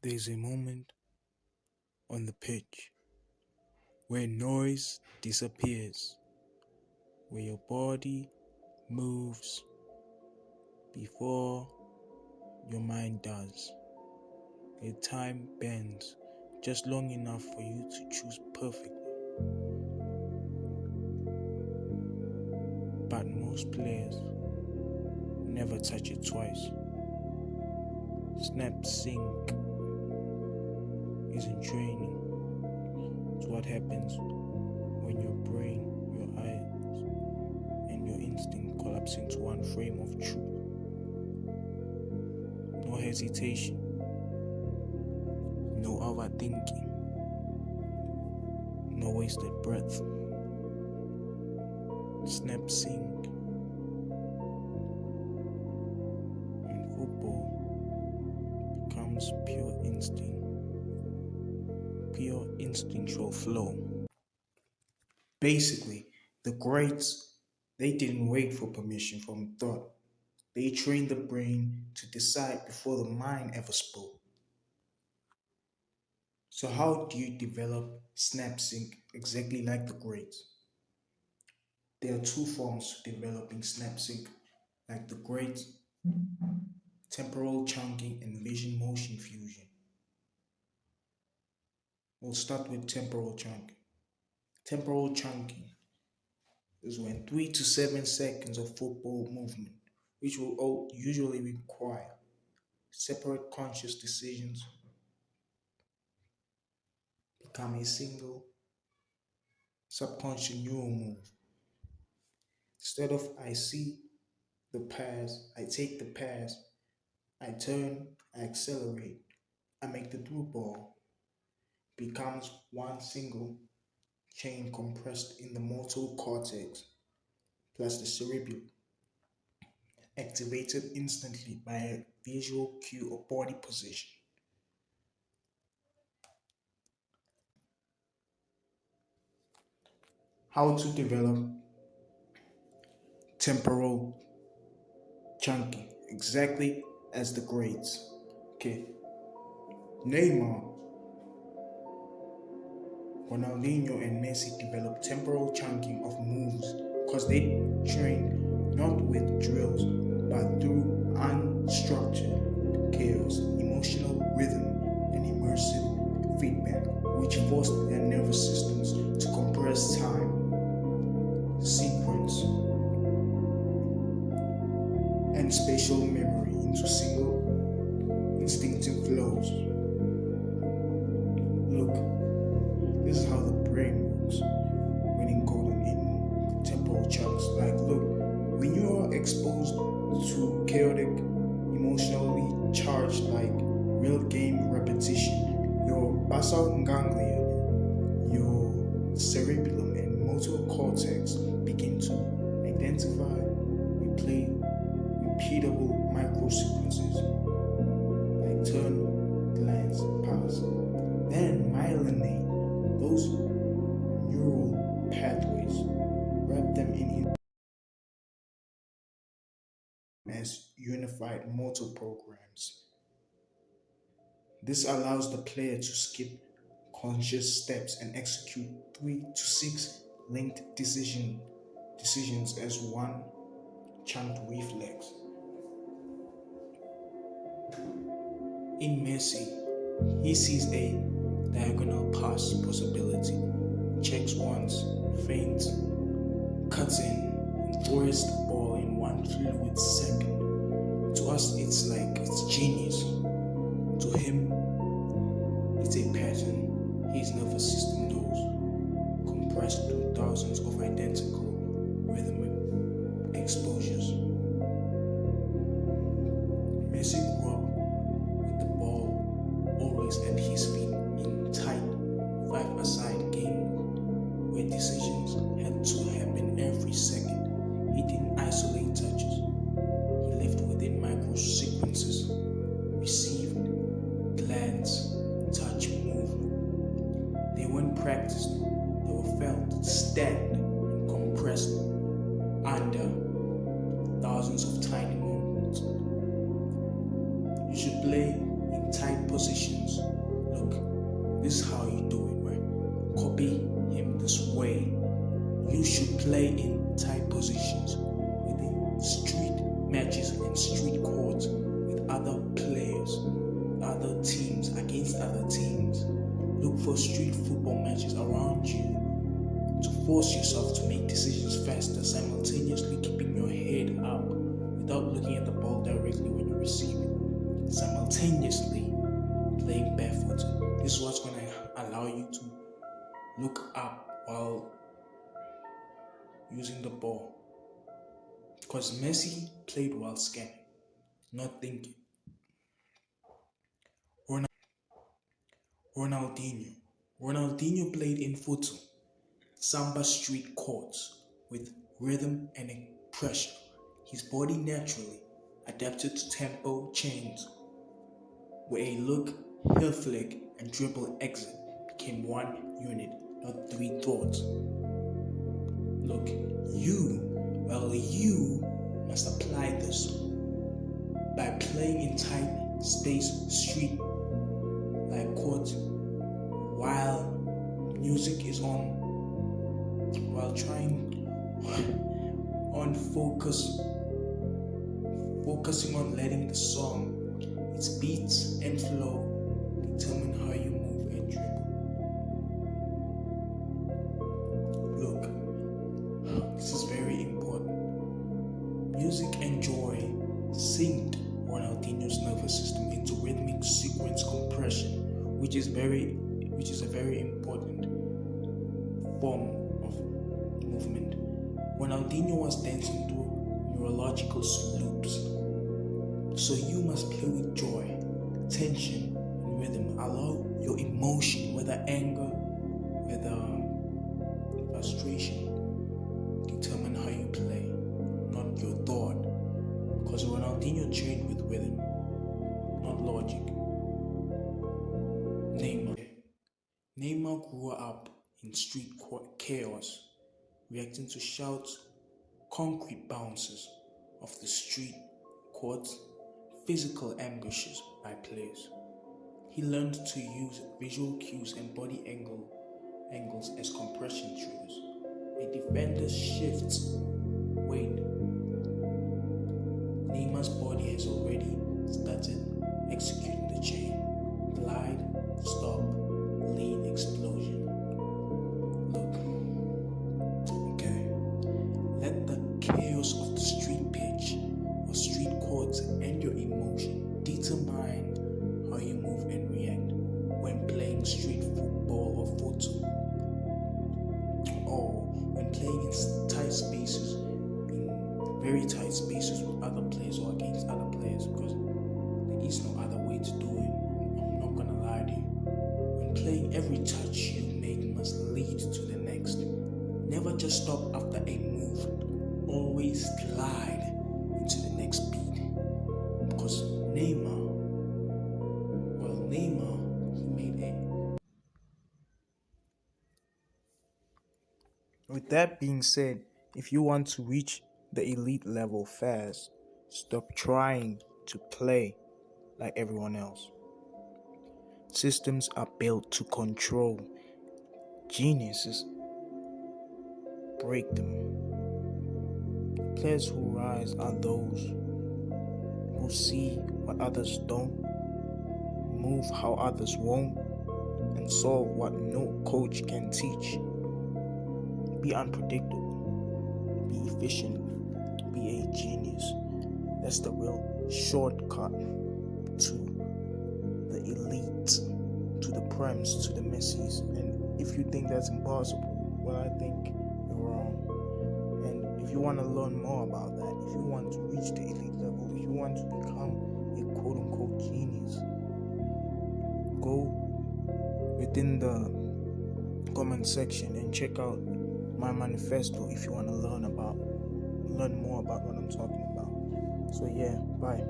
There's a moment on the pitch where noise disappears, where your body moves before your mind does, where time bends just long enough for you to choose perfectly. But most players never touch it twice. Snap sync isn't training. It's what happens when your brain, your eyes, and your instinct collapse into one frame of truth. No hesitation, no overthinking, no wasted breath. Snap sync in football becomes pure instinct, pure instinctual flow. Basically, the greats, they didn't wait for permission from thought. They trained the brain to decide before the mind ever spoke. So how do you develop snap sync exactly like the greats? There are two forms to developing snap sync like the greats: temporal chunking and vision motion fusion. We'll start with temporal chunking. Temporal chunking is when 3 to 7 seconds of football movement, which will usually require separate conscious decisions, become a single subconscious neural move. Instead of I see the pass, I take the pass, I turn, I accelerate, I make the through ball, becomes one single chain compressed in the motor cortex plus the cerebellum, activated instantly by a visual cue or body position. How to develop temporal chunking exactly as the grades. Okay. Neymar, Ronaldinho, and Messi developed temporal chunking of moves because they trained not with drills but through unstructured chaos, emotional rhythm, and immersive feedback, which forced their nervous systems to compress time, sequence, and spatial memory into single instinctive flows. Look, this is how the brain works when encoded in temporal chunks. Like, look, when you are exposed to chaotic, emotionally charged, like real game repetition, your basal ganglia, your cerebellum, and motor cortex begin to identify, replay repeatable micro sequences like turn, glance, pass. Then myelinate those neural pathways, wrap them in as unified motor programs. This allows the player to skip conscious steps and execute 3 to 6 linked decisions as one chunked reflex. In Messi, he sees a diagonal pass possibility, checks once, feints, cuts in, and throws the ball in one fluid second. To us, it's genius. To him, it's a pattern his nervous system knows, compressed through thousands of identical rhythmic exposures. Messi grew up with the ball always at his feet in tight 5-a-side games where decisions had to happen every second. He didn't isolate touches. He lived within micro sequences, received, glance, touch, movement. They weren't practiced, they were felt, stacked, and compressed under thousands of tiny movements. You should play in tight positions play in tight positions within street matches and street courts with other players, other teams, against other teams. Look for street football matches around you to force yourself to make decisions faster, simultaneously keeping your head up without looking at the ball directly when you receive it. Simultaneously playing barefoot. This is what's going to allow you to look up while using the ball. Because Messi played while scanning, not thinking. Ronaldinho played in futsal, samba street courts with rhythm and pressure. His body naturally adapted to tempo change, where a look, heel flick, and dribble exit became one unit, not three thoughts. Look, you must apply this by playing in tight space street like court while music is on, while trying on focusing on letting the song, its beats and flow determine how you move and dribble. Look, this is very important. Music and joy synced Ronaldinho's nervous system into rhythmic sequence compression, which is a very important form of movement. Ronaldinho was dancing through neurological loops. So you must play with joy, tension, and rhythm. Allow your emotion, whether anger, whether frustration, determine how you play, not your thought. Because Ronaldinho trained with rhythm, not logic. Neymar grew up in street chaos, reacting to shouts, concrete bounces of the street courts, physical ambushes by players. He learned to use visual cues and body angles as compression triggers. A defender's shifts weight. Neymar's body has already started executing the chain. Glide, stop, lean, explosion. Look. Okay. Let the chaos of the street pitch or street courts and your emotion determine how you move and react when playing street football or futsal, or when playing in tight spaces, in very tight spaces with other players or against other players, because there is no other way to do it. I'm not gonna lie to you. When playing, every touch you make must lead to the next. Never just stop after a move. Always glide into the next beat. Because Neymar, he made it. With that being said, if you want to reach the elite level fast, stop trying to play like everyone else. Systems are built to control. Geniuses break them. Players who rise are those who see what others don't, move how others won't, and solve what no coach can teach. Be unpredictable, be efficient, be a genius. That's the real shortcut to the elite, to the Prems, to the Messis. And if you think that's impossible, well, I think you're wrong. And if you want to learn more about that, if you want to reach the elite level, if you want to become a quote-unquote genius, go within the comment section and check out my manifesto if you want to learn more about what I'm talking about. So yeah, bye.